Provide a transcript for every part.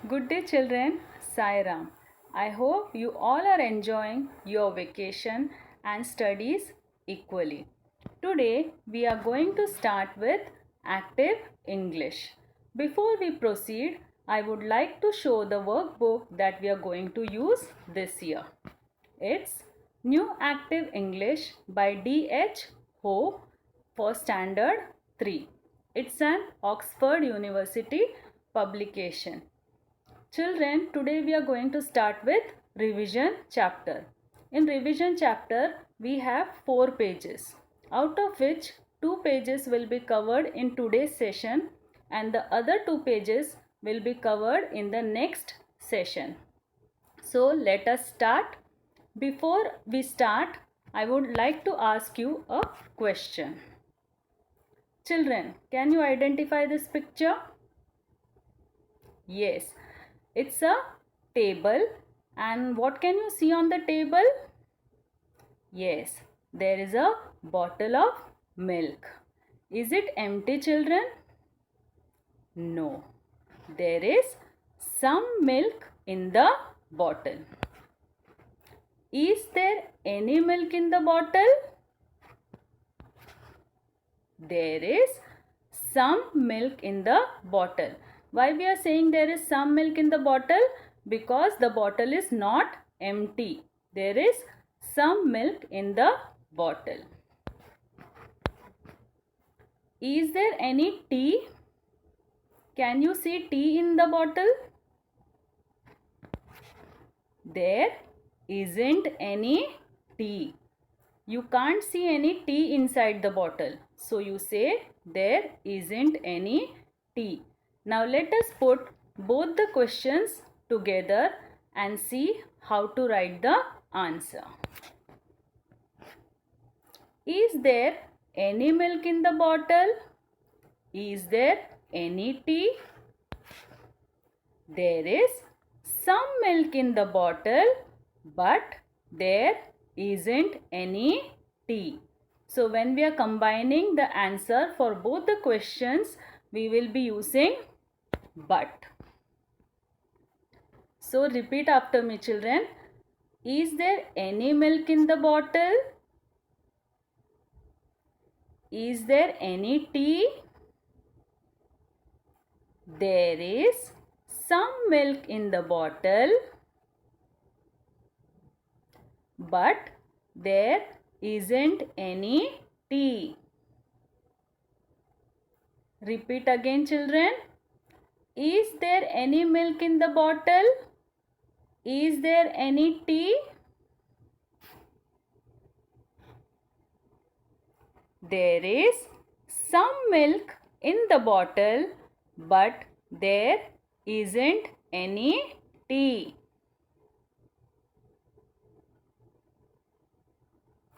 Good day, children. Sairam. I hope you all are enjoying your vacation and studies equally. Today, we are going to start with active English. Before we proceed, I would like to show the workbook that we are going to use this year. It's New Active English by D.H. Ho for Standard 3. It's an Oxford University publication. Children, today we are going to start with revision chapter. In revision chapter, we have 4 pages, out of which 2 pages will be covered in today's session and the other 2 pages will be covered in the next session. So let us start. Before we start, I would like to ask you a question. Children, can you identify this picture? Yes, it's a table, and what can you see on the table? Yes, there is a bottle of milk. Is it empty, children? No, there is some milk in the bottle. Is there any milk in the bottle? There is some milk in the bottle. Why we are saying there is some milk in the bottle? Because the bottle is not empty. There is some milk in the bottle. Is there any tea? Can you see tea in the bottle? There isn't any tea. You can't see any tea inside the bottle. So you say there isn't any tea. Now let us put both the questions together and see how to write the answer. Is there any milk in the bottle? Is there any tea? There is some milk in the bottle, but there isn't any tea. So when we are combining the answer for both the questions, we will be using but. So repeat after me, children. Is there any milk in the bottle? Is there any tea? There is some milk in the bottle, but there isn't any tea. Repeat again, children. Is there any milk in the bottle? Is there any tea? There is some milk in the bottle, but there isn't any tea.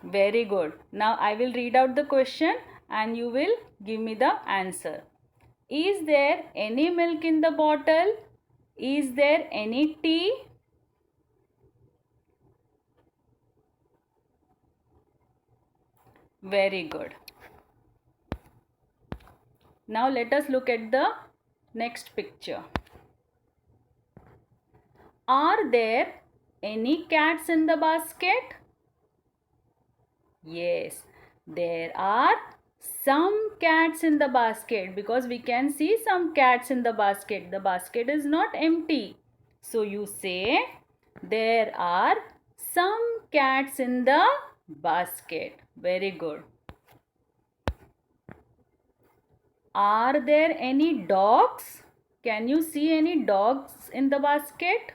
Very good. Now I will read out the question and you will give me the answer. Is there any milk in the bottle? Is there any tea? Very good. Now let us look at the next picture. Are there any cats in the basket? Yes, there are some cats in the basket because we can see some cats in the basket. The basket is not empty. So you say there are some cats in the basket. Very good. Are there any dogs? Can you see any dogs in the basket?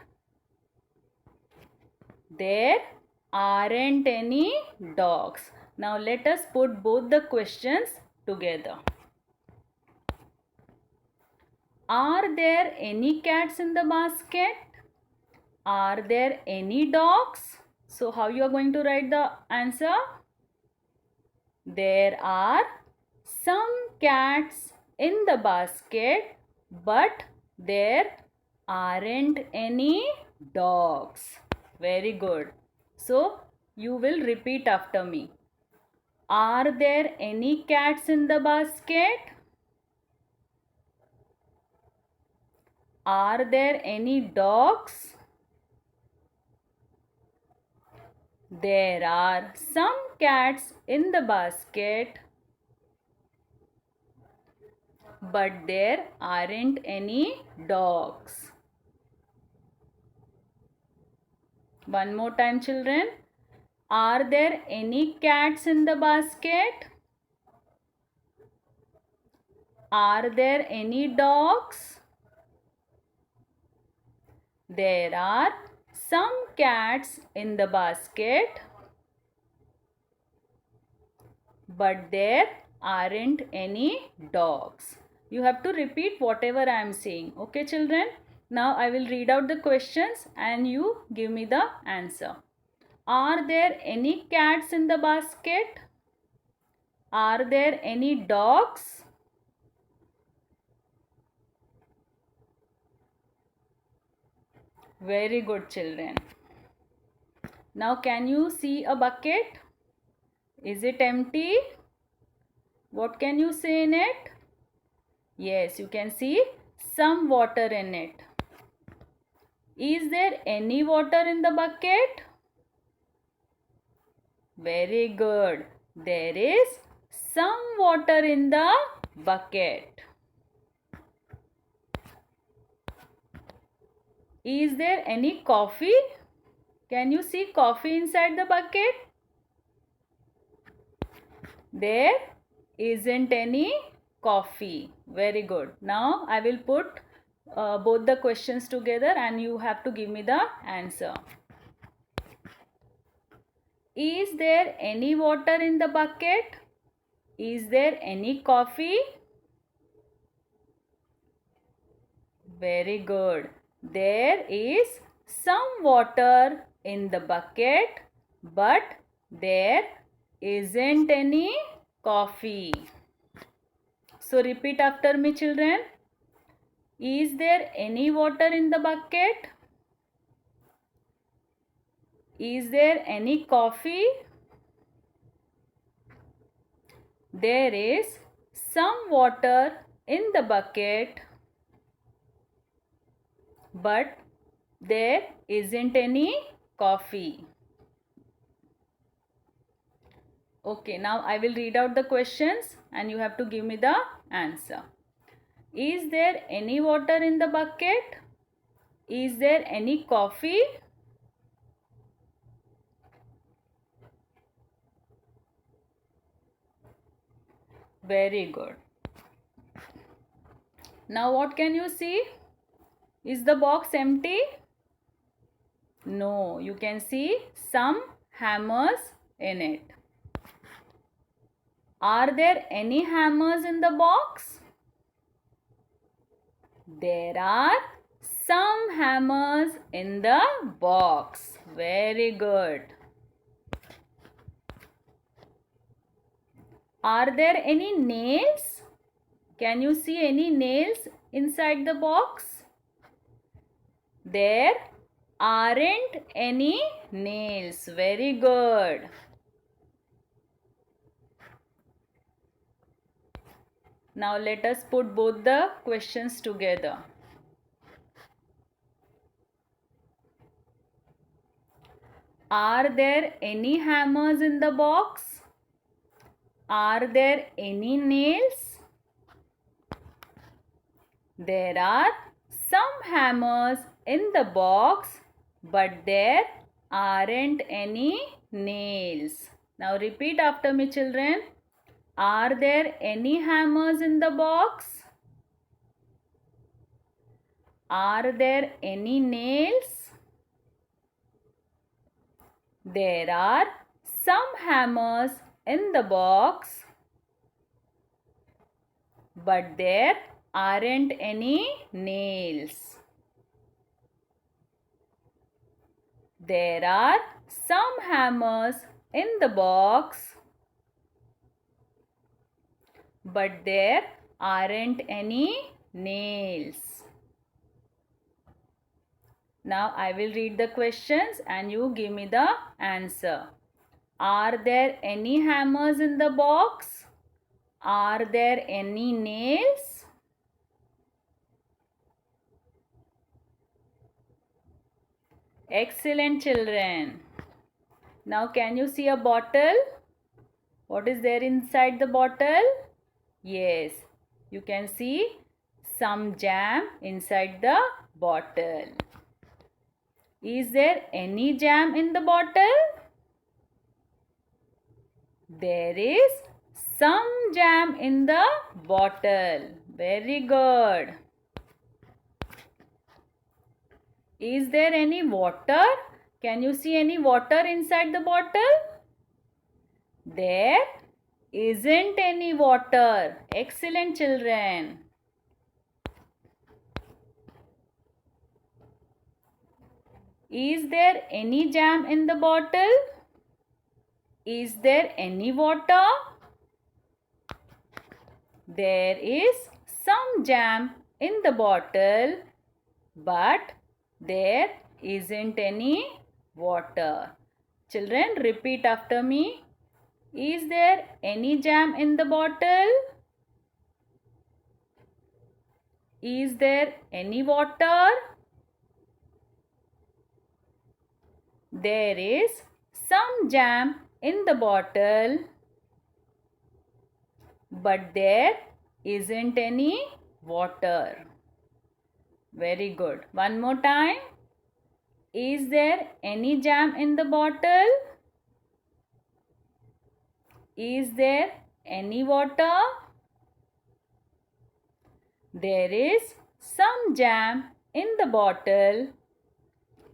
There aren't any dogs. Now let us put both the questions together. Are there any cats in the basket? Are there any dogs? So how you are going to write the answer? There are some cats in the basket, but there aren't any dogs. Very good. So you will repeat after me. Are there any cats in the basket? Are there any dogs? There are some cats in the basket, but there aren't any dogs. One more time, children. Are there any cats in the basket? Are there any dogs? There are some cats in the basket, but there aren't any dogs. You have to repeat whatever I am saying. Okay, children? Now I will read out the questions and you give me the answer. Are there any cats in the basket? Are there any dogs? Very good, children. Now can you see a bucket? Is it empty? What can you say in it? Yes, you can see some water in it. Is there any water in the bucket? Very good. There is some water in the bucket. Is there any coffee? Can you see coffee inside the bucket? There isn't any coffee. Very good. Now I will put both the questions together and you have to give me the answer. Is there any water in the bucket? Is there any coffee? Very good. There is some water in the bucket, but there isn't any coffee. So repeat after me, children. Is there any water in the bucket? Is there any coffee? There is some water in the bucket, but there isn't any coffee. Okay, now I will read out the questions and you have to give me the answer. Is there any water in the bucket? Is there any coffee? Very good. Now what can you see? Is the box empty? No, you can see some hammers in it. Are there any hammers in the box? There are some hammers in the box. Very good. Are there any nails? Can you see any nails inside the box? There aren't any nails. Very good. Now let us put both the questions together. Are there any hammers in the box? Are there any nails? There are some hammers in the box, but there aren't any nails. Now repeat after me, children. Are there any hammers in the box? Are there any nails? There are some hammers in the box, but there aren't any nails. There are some hammers in the box, but there aren't any nails. Now I will read the questions and you give me the answer. Are there any hammers in the box? Are there any nails? Excellent, children. Now can you see a bottle? What is there inside the bottle? Yes, you can see some jam inside the bottle. Is there any jam in the bottle? There is some jam in the bottle. Very good. Is there any water? Can you see any water inside the bottle? There isn't any water. Excellent, children. Is there any jam in the bottle? Is there any water? There is some jam in the bottle, but there isn't any water. Children, repeat after me. Is there any jam in the bottle? Is there any water? There is some jam in the bottle, but there isn't any water. Very good. One more time. Is there any jam in the bottle? Is there any water? There is some jam in the bottle,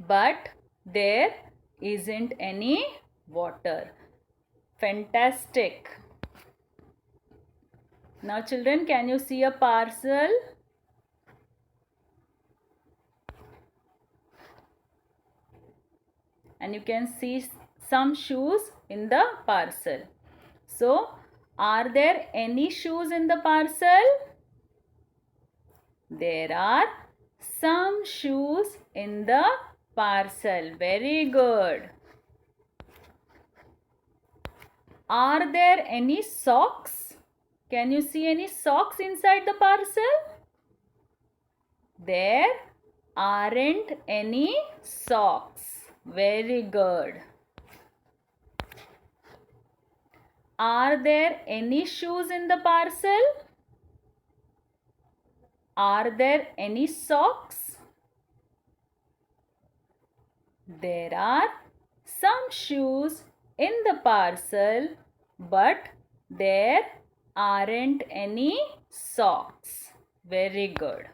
but there isn't any water. Fantastic. Now children, can you see a parcel? And you can see some shoes in the parcel. So, are there any shoes in the parcel? There are some shoes in the parcel. Very good. Are there any socks? Can you see any socks inside the parcel? There aren't any socks. Very good. Are there any shoes in the parcel? Are there any socks? There are some shoes in the parcel, but there aren't any socks. Very good.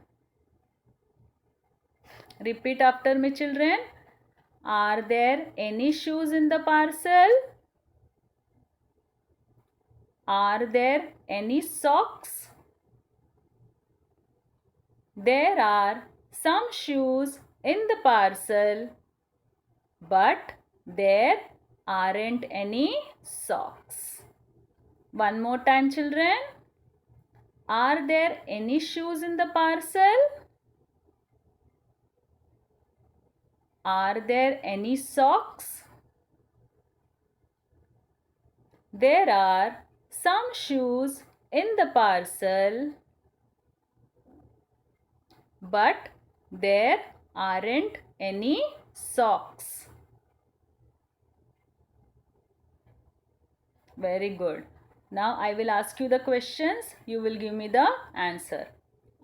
Repeat after me, children. Are there any shoes in the parcel? Are there any socks? There are some shoes in the parcel, but there aren't any socks. One more time, children. Are there any shoes in the parcel? Are there any socks? There are some shoes in the parcel, but there aren't any socks. Very good. Now I will ask you the questions. You will give me the answer.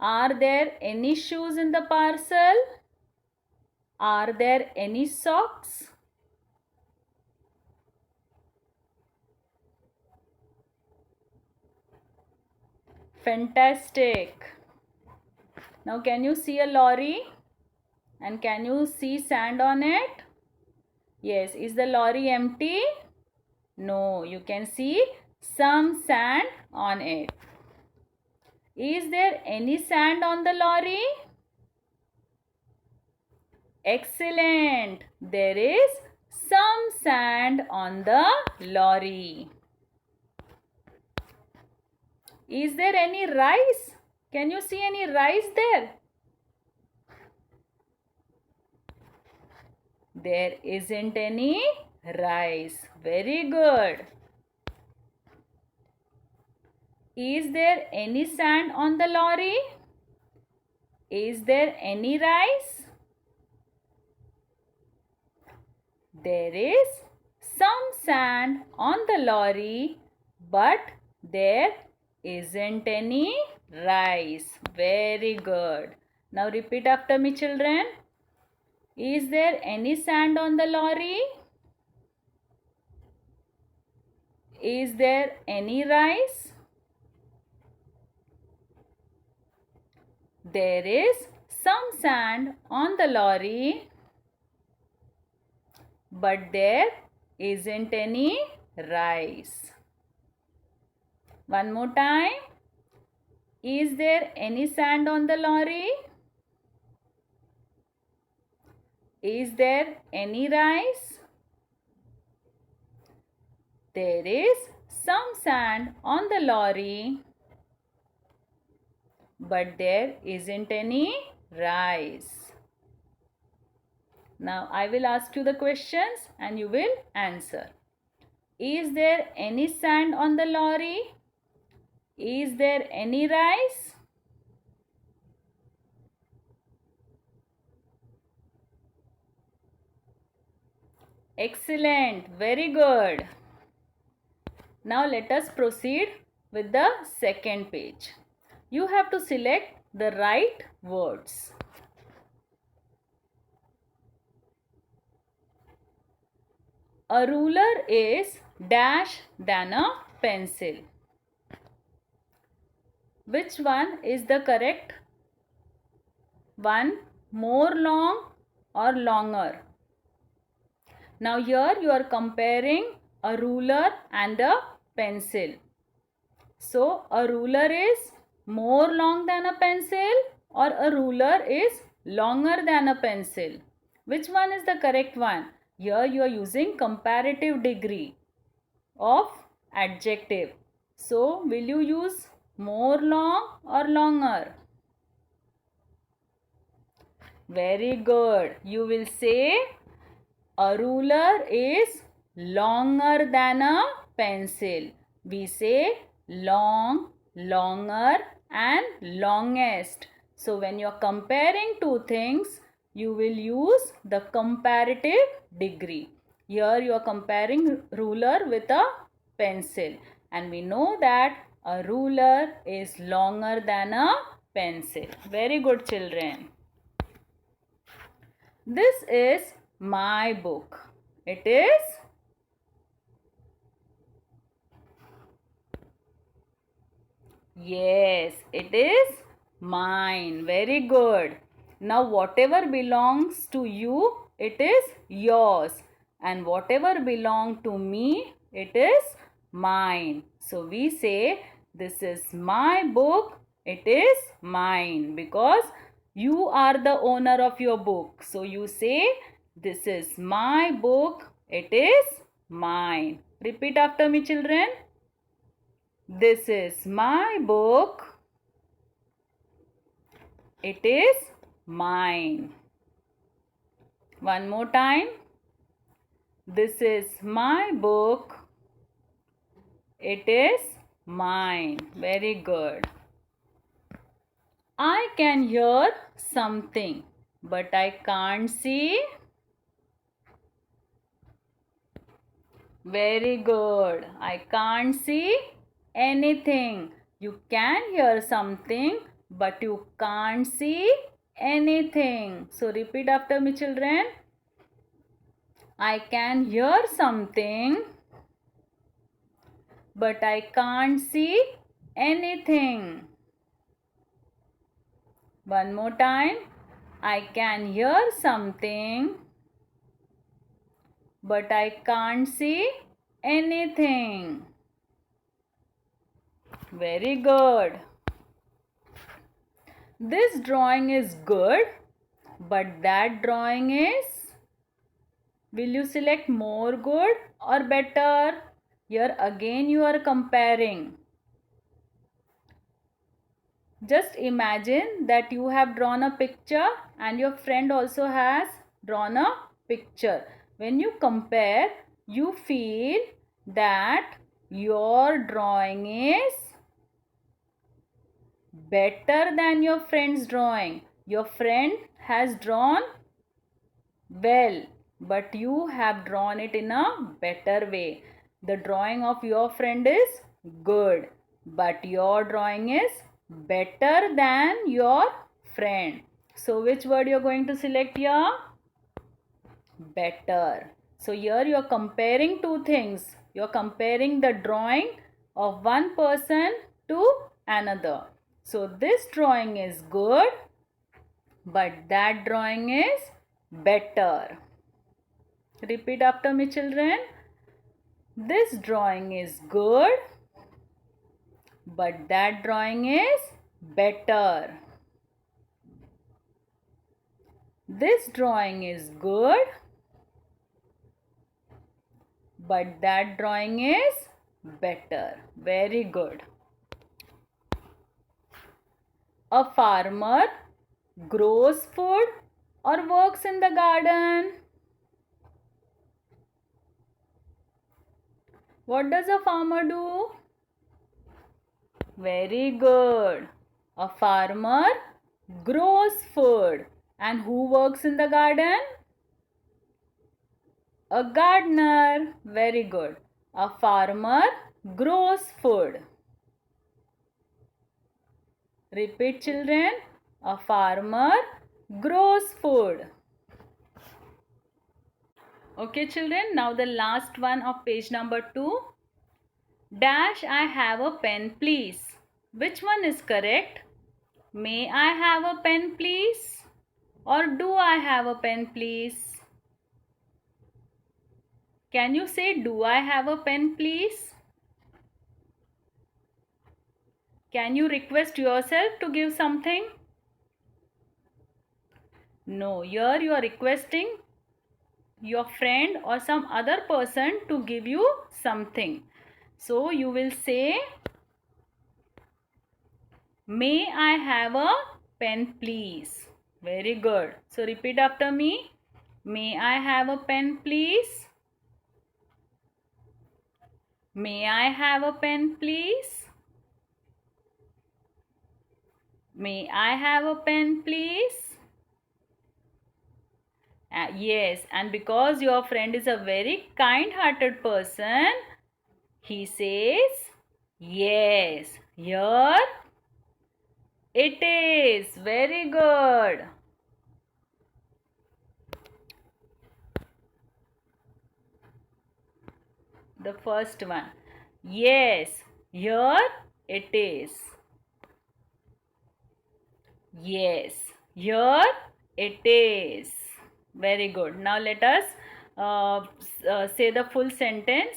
Are there any shoes in the parcel? Are there any socks? Fantastic. Now can you see a lorry? And can you see sand on it? Yes. Is the lorry empty? No. You can see some sand on it. Is there any sand on the lorry? Excellent. There is some sand on the lorry. Is there any rice? Can you see any rice there? There isn't any rice. Very good. Is there any sand on the lorry? Is there any rice? There is some sand on the lorry, but there isn't any rice. Very good. Now repeat after me, children. Is there any sand on the lorry? Is there any rice? There is some sand on the lorry, but there isn't any rice. One more time. Is there any sand on the lorry? Is there any rice? There is some sand on the lorry, but there isn't any rice. Now I will ask you the questions and you will answer. Is there any sand on the lorry? Is there any rice? Excellent. Very good. Now let us proceed with the second page. You have to select the right words. A ruler is dash than a pencil. Which one is the correct one? More long or longer? Now here you are comparing a ruler and a pencil. So a ruler is more long than a pencil or a ruler is longer than a pencil? Which one is the correct one? Here you are using comparative degree of adjective. So will you use more long or longer? Very good. You will say a ruler is longer than a pencil. We say long, longer and longest. So when you are comparing two things, you will use the comparative degree. Here you are comparing ruler with a pencil. And we know that a ruler is longer than a pencil. Very good, children. This is my book. It is yes, it is mine. Very good. Now whatever belongs to you, it is yours. And whatever belongs to me, it is mine. So we say this is my book, it is mine because you are the owner of your book. So you say this is my book, it is mine. Repeat after me, children. This is my book. It is mine. One more time. This is my book. It is mine. Very good. I can hear something, but I can't see. Very good. I can't see anything. You can hear something, but you can't see anything. So repeat after me, children. I can hear something, but I can't see anything. One more time. I can hear something, but I can't see anything. Very good. This drawing is good, but that drawing is. Will you select more good or better? Here again you are comparing. Just imagine that you have drawn a picture and your friend also has drawn a picture. When you compare, you feel that your drawing is better than your friend's drawing. Your friend has drawn well. but you have drawn it in a better way. The drawing of your friend is good, but your drawing is better than your friend. So which word you are going to select here? Better. So here you are comparing two things. You are comparing the drawing of one person to another. So this drawing is good, but that drawing is better. Repeat after me, children. This drawing is good, but that drawing is better. This drawing is good, but that drawing is better. Very good. A farmer grows food or works in the garden? What does a farmer do? Very good. A farmer grows food. And who works in the garden? A gardener. Very good. A farmer grows food. Repeat, children. A farmer grows food. Okay, children. Now the last one of page number 2. Dash, I have a pen, please. Which one is correct? May I have a pen, please? Or do I have a pen, please? Can you say, do I have a pen, please? Can you request yourself to give something? No, here you are requesting your friend or some other person to give you something. So you will say, may I have a pen, please? Very good. So repeat after me. May I have a pen, please? May I have a pen, please? May I have a pen, please? Yes, and because your friend is a very kind-hearted person, he says, yes, here it is. Very good. The first one. Yes, here it is. Yes, here it is. Very good. Now let us say the full sentence.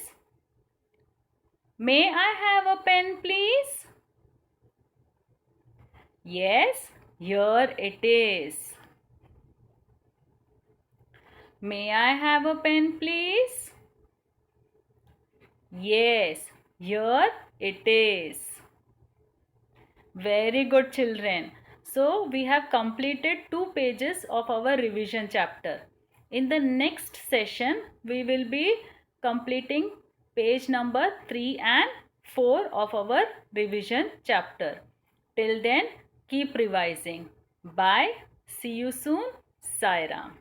May I have a pen, please? Yes, here it is. May I have a pen, please? Yes, here it is. Very good, children. So we have completed 2 pages of our revision chapter. In the next session, we will be completing page number 3 and 4 of our revision chapter. Till then, keep revising. Bye. See you soon. Sai Ram.